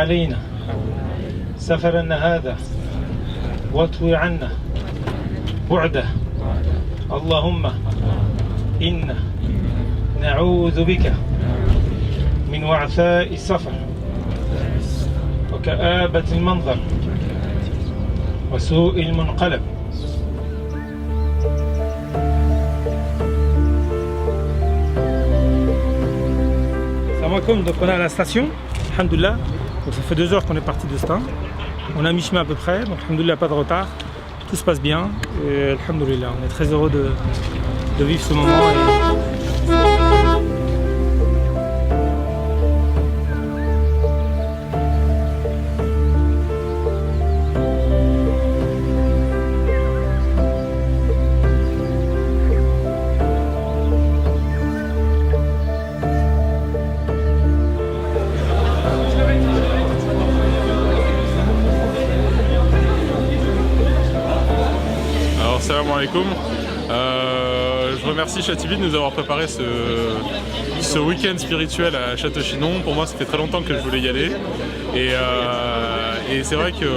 علينا سفرنا هذا واطوي عنا بعده اللهم إنا نعوذ بك من وعثاء السفر وكآبة المنظر وسوء المنقلب. Salam alaikum, donc on est à la station, alhamdoulilah. Donc ça fait 2 heures qu'on est parti de Stein. On a mi-chemin à peu près, donc alhamdoulilah, pas de retard. Tout se passe bien et alhamdoulilah, on est très heureux de vivre ce moment. Salam alaikum. Je remercie Chatibi de nous avoir préparé ce week-end spirituel à Château-Chinon. Pour moi, ça fait très longtemps que je voulais y aller. Et c'est vrai que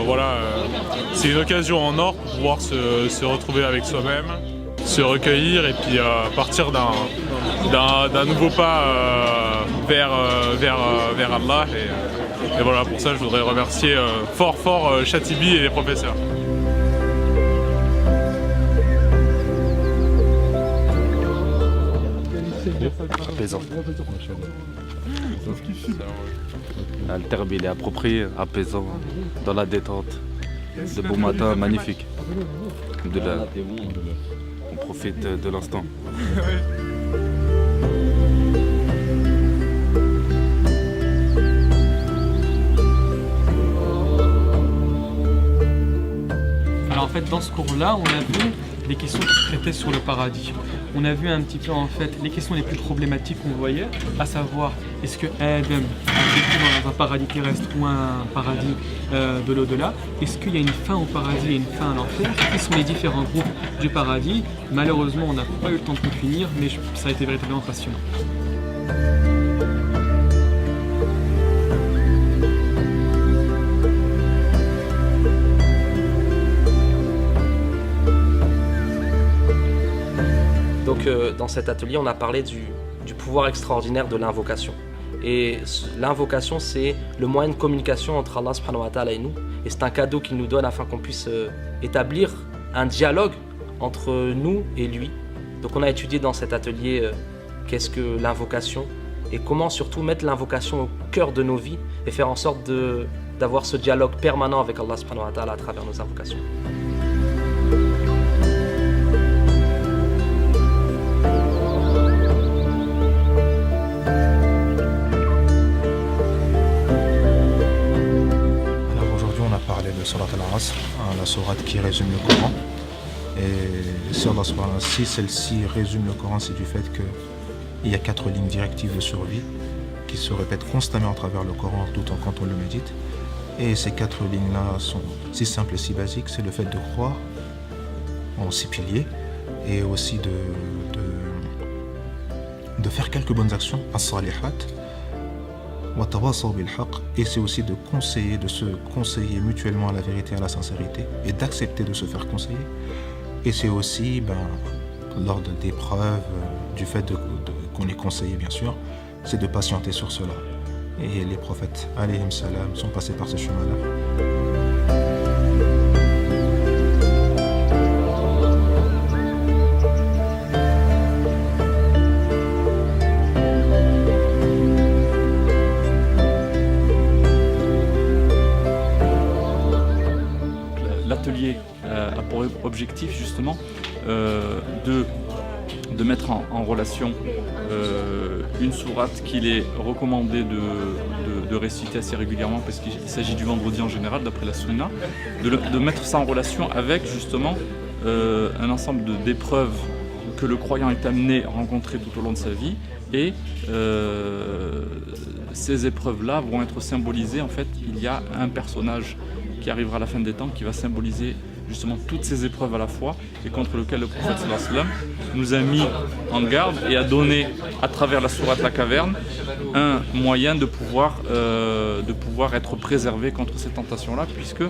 voilà, c'est une occasion en or pour pouvoir se retrouver avec soi-même, se recueillir et puis partir d'un nouveau pas vers Allah. Et voilà, pour ça, je voudrais remercier fort Chatibi et les professeurs. Apaisant. Le terme il est approprié, apaisant, dans la détente. De beaux matins magnifiques. On profite de l'instant. Alors en fait dans ce cours-là, on a vu des questions qui traitaient sur le paradis. On a vu un petit peu en fait les questions les plus problématiques qu'on voyait, à savoir est-ce que Adam a vécu dans un paradis terrestre ou un paradis de l'au-delà? Est-ce qu'il y a une fin au paradis et une fin à l'enfer? Quels sont les différents groupes du paradis? Malheureusement, on n'a pas eu le temps de tout finir, mais ça a été véritablement passionnant. Donc dans cet atelier, on a parlé du pouvoir extraordinaire de l'invocation. Et l'invocation, c'est le moyen de communication entre Allah subhanahu wa ta'ala et nous. Et c'est un cadeau qu'il nous donne afin qu'on puisse établir un dialogue entre nous et lui. Donc on a étudié dans cet atelier qu'est-ce que l'invocation et comment surtout mettre l'invocation au cœur de nos vies et faire en sorte d'avoir ce dialogue permanent avec Allah subhanahu wa ta'ala à travers nos invocations. De Surat al-Asr, la sourate qui résume le Coran. Et si Allah subhanahu wa ta'ala, si celle-ci résume le Coran, c'est du fait qu'il y a 4 lignes directives de survie qui se répètent constamment à travers le Coran tout en quand on le médite. Et ces 4 lignes-là sont si simples et si basiques, c'est le fait de croire en 6 piliers et aussi de faire quelques bonnes actions, as-salihat, et c'est aussi de se conseiller mutuellement à la vérité et à la sincérité et d'accepter de se faire conseiller. Et c'est aussi lors d'épreuves, du fait qu'on est conseillé bien sûr, c'est de patienter sur cela. Et les prophètes alayhim salam sont passés par ce chemin-là. L'atelier a pour objectif justement de mettre en relation une sourate qu'il est recommandé de réciter assez régulièrement parce qu'il s'agit du vendredi en général d'après la sunna, de mettre ça en relation avec justement un ensemble d'épreuves que le croyant est amené à rencontrer tout au long de sa vie et ces épreuves-là vont être symbolisées. En fait, il y a un personnage qui arrivera à la fin des temps qui va symboliser justement toutes ces épreuves à la fois et contre lequel le prophète sallallahu alayhi wa sallam nous a mis en garde et a donné à travers la sourate La Caverne un moyen de pouvoir être préservé contre ces tentations-là, puisque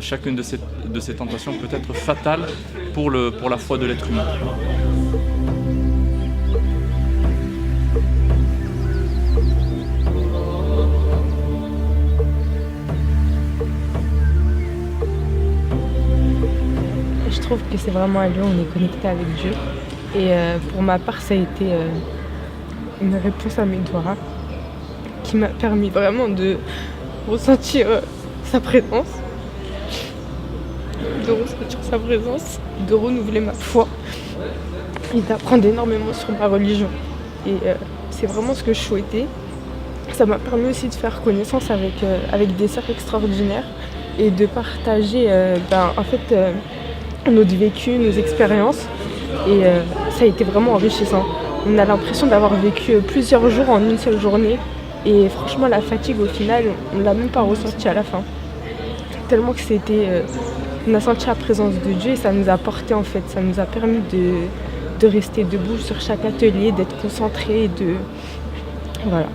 chacune de ces tentations peut être fatale pour la foi de l'être humain. Je trouve que c'est vraiment un lieu où on est connecté avec Dieu. Et pour ma part, ça a été une réponse à mes doigts qui m'a permis vraiment de ressentir sa présence, de renouveler ma foi et d'apprendre énormément sur ma religion. Et c'est vraiment ce que je souhaitais. Ça m'a permis aussi de faire connaissance avec des sœurs extraordinaires et de partager notre vécu, nos expériences. Et ça a été vraiment enrichissant. On a l'impression d'avoir vécu plusieurs jours en une seule journée. Et franchement, la fatigue, au final, on ne l'a même pas ressentie à la fin. Tellement que on a senti la présence de Dieu et ça nous a porté en fait. Ça nous a permis de rester debout sur chaque atelier, d'être concentrés, Voilà.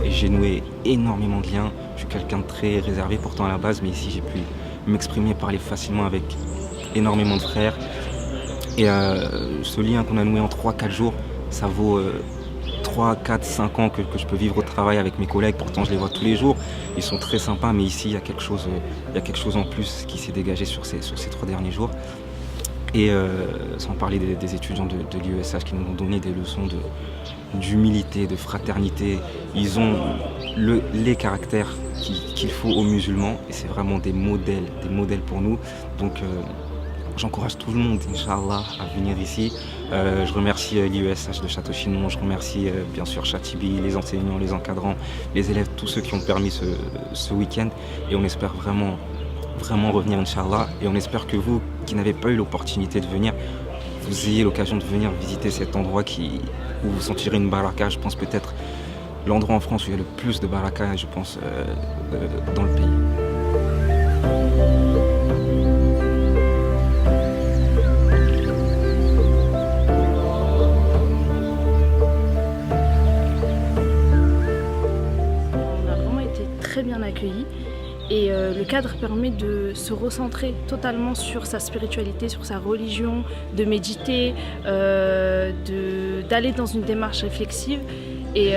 J'ai noué énormément de liens. Je suis quelqu'un de très réservé pourtant à la base, mais ici j'ai pu m'exprimer, parler facilement avec énormément de frères. Et ce lien qu'on a noué en 3-4 jours, ça vaut 3, 4, 5 ans que je peux vivre au travail avec mes collègues. Pourtant je les vois tous les jours, ils sont très sympas, mais ici il y a quelque chose en plus qui s'est dégagé sur ces 3 derniers jours. Et sans parler des étudiants de l'IESH qui nous ont donné des leçons d'humilité, de fraternité. Ils ont les caractères qu'il faut aux musulmans et c'est vraiment des modèles pour nous. Donc j'encourage tout le monde, Inch'Allah, à venir ici. Je remercie l'IESH de Château-Chinon, je remercie bien sûr Chatibi, les enseignants, les encadrants, les élèves, tous ceux qui ont permis ce week-end. Et on espère vraiment revenir, Inch'Allah. Et on espère que vous, qui n'avez pas eu l'opportunité de venir, vous ayez l'occasion de venir visiter cet endroit où vous sentirez une baraka. Je pense peut-être l'endroit en France où il y a le plus de baraka, je pense, dans le pays. On a vraiment été très bien accueillis. Et le cadre permet de se recentrer totalement sur sa spiritualité, sur sa religion, de méditer, d'aller dans une démarche réflexive. Et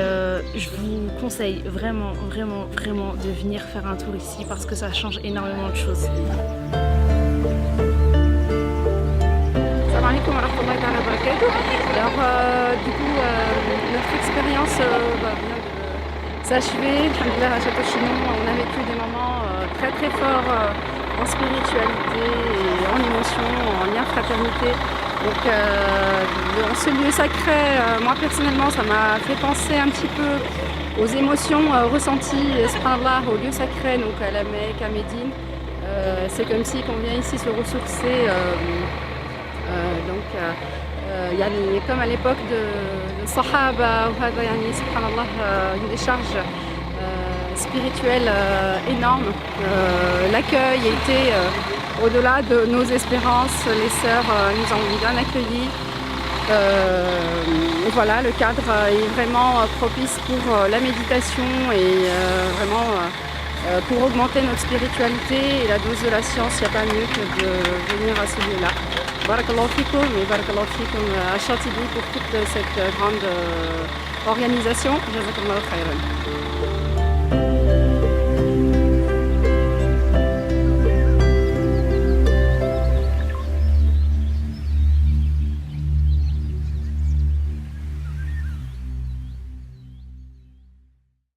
je vous conseille vraiment de venir faire un tour ici parce que ça change énormément de choses. Salam alaikum wa rahmatullahi wa barakatuh. Alors notre expérience vient de s'achever. Alhamdoulilah, à Château-Chinon, on a vécu des moments très forts en spiritualité et en émotion, en lien fraternité. Donc dans ce lieu sacré, moi personnellement, ça m'a fait penser un petit peu aux émotions ressenties, subhanallah, au lieu sacré, donc à la Mecque, à Médine. C'est comme si on vient ici se ressourcer. يعني comme à l'époque de Sahaba, subhanallah, une décharge spirituelle énorme. L'accueil a été au-delà de nos espérances. Les sœurs nous ont bien accueillis. Voilà, le cadre est vraiment propice pour la méditation et vraiment pour augmenter notre spiritualité et la dose de la science. Il n'y a pas mieux que de venir à ce lieu-là. Barakallahu fikoum et barakallahu fikoum à Chatibi pour toute cette grande organisation. Jazakallahu khairan.